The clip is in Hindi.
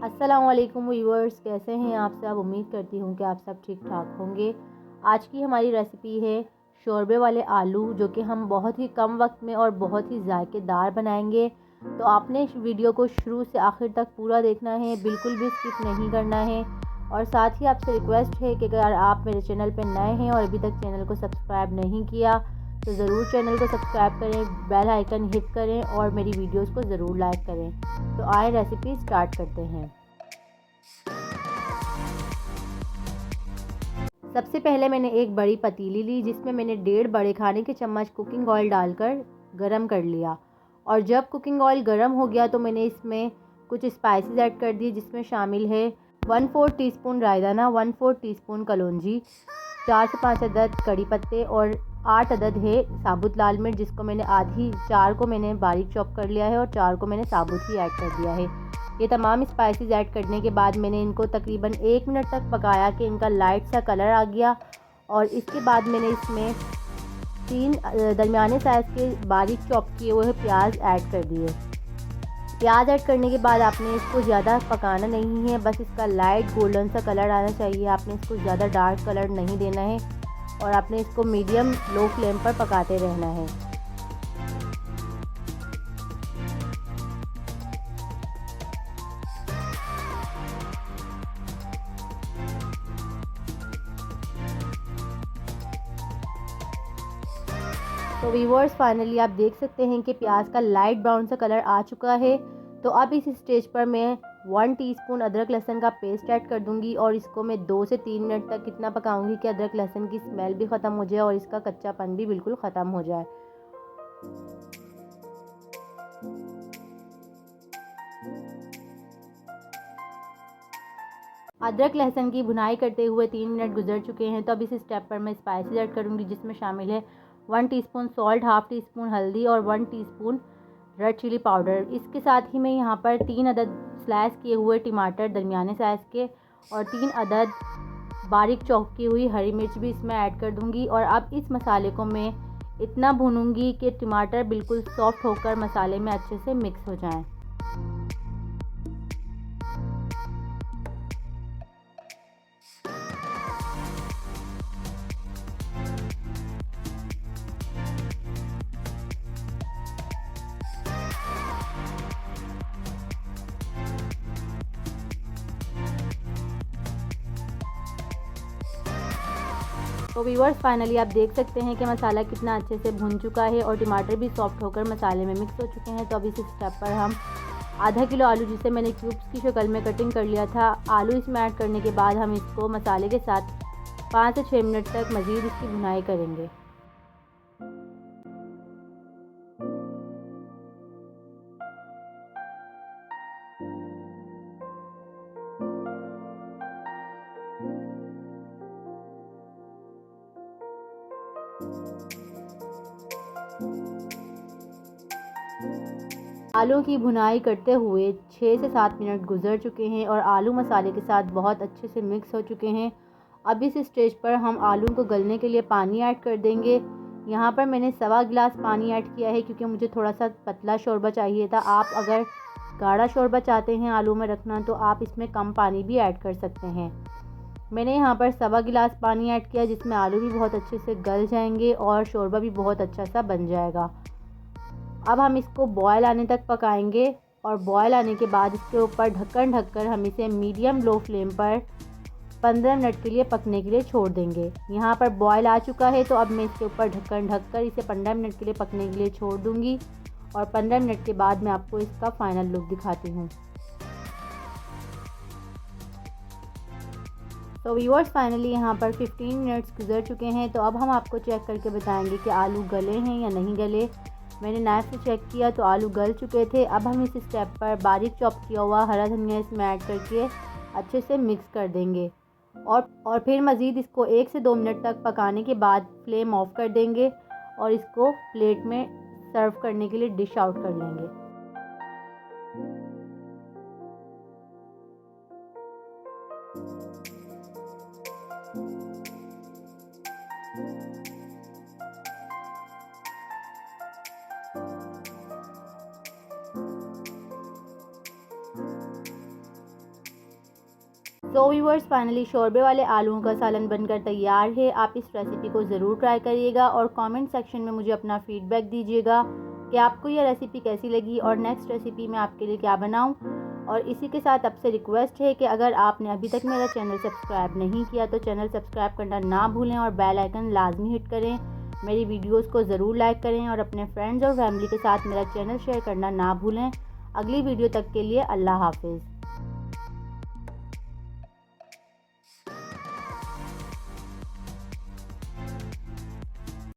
अस्सलाम वालेकुम व्यूअर्स, कैसे हैं आप सब। उम्मीद करती हूँ कि आप सब ठीक ठाक होंगे। आज की हमारी रेसिपी है शोरबे वाले आलू, जो कि हम बहुत ही कम वक्त में और बहुत ही जायकेदार बनाएंगे। तो आपने इस वीडियो को शुरू से आखिर तक पूरा देखना है, बिल्कुल भी स्किप नहीं करना है। और साथ ही आपसे रिक्वेस्ट है कि अगर आप मेरे चैनल पर नए हैं और अभी तक चैनल को सब्सक्राइब नहीं किया तो ज़रूर चैनल को सब्सक्राइब करें, बेल आइकन हिट करें और मेरी वीडियोस को ज़रूर लाइक करें। तो आए रेसिपी स्टार्ट करते हैं। सबसे पहले मैंने एक बड़ी पतीली ली, जिसमें मैंने 1.5 बड़े खाने के चम्मच कुकिंग ऑयल डालकर गरम कर लिया। और जब कुकिंग ऑयल गरम हो गया तो मैंने इसमें कुछ स्पाइसेस ऐड कर दिए, जिसमें शामिल है 1/4 टीस्पून रायदाना, 1/4 टीस्पून कलौंजी, 4 से 5 अदद कड़ी पत्ते और 8 अदद है साबुत लाल मिर्च, जिसको मैंने आधी 4 को मैंने बारीक चॉप कर लिया है और 4 को मैंने साबुत ही ऐड कर दिया है। ये तमाम स्पाइसेस ऐड करने के बाद मैंने इनको तकरीबन 1 मिनट तक पकाया कि इनका लाइट सा कलर आ गया। और इसके बाद मैंने इसमें 3 दरमियाने साइज़ के बारीक चॉप किए हुए प्याज ऐड कर दिए। प्याज ऐड करने के बाद आपने इसको ज़्यादा पकाना नहीं है, बस इसका लाइट गोल्डन सा कलर आना चाहिए। आपने इसको ज़्यादा डार्क कलर नहीं देना है और आपने इसको मीडियम लो फ्लेम पर पकाते रहना है। तो व्यूअर्स, फाइनली आप देख सकते हैं कि प्याज का लाइट ब्राउन सा कलर आ चुका है। तो अब इस स्टेज पर मैं 1 टीस्पून अदरक लहसुन का पेस्ट ऐड कर दूंगी और इसको मैं 2 से 3 मिनट तक इतना पकाऊंगी कि अदरक लहसुन की स्मेल भी ख़त्म हो जाए और इसका कच्चापन भी बिल्कुल ख़त्म हो जाए। अदरक लहसुन की भुनाई करते हुए 3 मिनट गुजर चुके हैं। तो अब इस स्टेप पर मैं स्पाइसेस ऐड करूंगी, जिसमें शामिल है 1 teaspoon salt, half tea spoon हल्दी और 1 टीस्पून रेड चिली पाउडर। इसके साथ ही मैं यहाँ पर 3 अदद स्लाइस किए हुए टमाटर दरमियाने साइज़ के और 3 अदद बारीक चॉप की हुई हरी मिर्च भी इसमें ऐड कर दूँगी। और अब इस मसाले को मैं इतना भूनूंगी कि टमाटर बिल्कुल सॉफ्ट होकर मसाले में अच्छे से मिक्स हो जाएँ। तो व्यूअर्स, फाइनली आप देख सकते हैं कि मसाला कितना अच्छे से भुन चुका है और टमाटर भी सॉफ्ट होकर मसाले में मिक्स हो चुके हैं। तो अब इस स्टेप पर हम आधा किलो आलू, जिसे मैंने क्यूब्स की शक्ल में कटिंग कर लिया था, आलू इसमें ऐड करने के बाद हम इसको मसाले के साथ 5 से 6 मिनट तक मज़ीद इसकी भुनाई करेंगे। आलू की भुनाई करते हुए 6 से 7 मिनट गुजर चुके हैं और आलू मसाले के साथ बहुत अच्छे से मिक्स हो चुके हैं। अब इस स्टेज पर हम आलू को गलने के लिए पानी ऐड कर देंगे। यहाँ पर मैंने 1.25 गिलास पानी ऐड किया है, क्योंकि मुझे थोड़ा सा पतला शोरबा चाहिए था। आप अगर गाढ़ा शोरबा चाहते हैं आलू में रखना तो आप इसमें कम पानी भी ऐड कर सकते हैं। मैंने यहाँ पर 1.25 गिलास पानी ऐड किया, जिसमें आलू भी बहुत अच्छे से गल जाएंगे और शोरबा भी बहुत अच्छा सा बन जाएगा। अब हम इसको बॉयल आने तक पकाएंगे और बॉयल आने के बाद इसके ऊपर ढक्कन ढककर हम इसे मीडियम लो फ्लेम पर 15 मिनट के लिए पकने के लिए छोड़ देंगे। यहाँ पर बॉयल आ चुका है, तो अब मैं इसके ऊपर ढक्कन ढककर इसे 15 मिनट के लिए पकने के लिए छोड़ दूँगी और 15 मिनट के बाद मैं आपको इसका फ़ाइनल लुक दिखाती हूँ। तो व्यूअर्स, फाइनली यहाँ पर 15 मिनट्स गुजर चुके हैं। तो अब हम आपको चेक करके बताएंगे कि आलू गले हैं या नहीं गले। मैंने नाइफ से चेक किया तो आलू गल चुके थे। अब हम इस स्टेप पर बारीक चॉप किया हुआ हरा धनिया इसमें ऐड करके अच्छे से मिक्स कर देंगे और फिर मज़ीद इसको 1 से 2 मिनट तक पकाने के बाद फ्लेम ऑफ कर देंगे और इसको प्लेट में सर्व करने के लिए डिश आउट कर लेंगे। सो व्यूअर्स, फाइनली शोरबे वाले आलूओं का सालन बनकर तैयार है। आप इस रेसिपी को ज़रूर ट्राई करिएगा और कमेंट सेक्शन में मुझे अपना फ़ीडबैक दीजिएगा कि आपको यह रेसिपी कैसी लगी और नेक्स्ट रेसिपी मैं आपके लिए क्या बनाऊं। और इसी के साथ आपसे रिक्वेस्ट है कि अगर आपने अभी तक मेरा चैनल सब्सक्राइब नहीं किया तो चैनल सब्सक्राइब करना ना भूलें और बेल आइकन लाजमी हिट करें। मेरी वीडियोस को ज़रूर लाइक करें और अपने फ्रेंड्स और फैमिली के साथ मेरा चैनल शेयर करना ना भूलें। अगली वीडियो तक के लिए अल्लाह हाफिज़।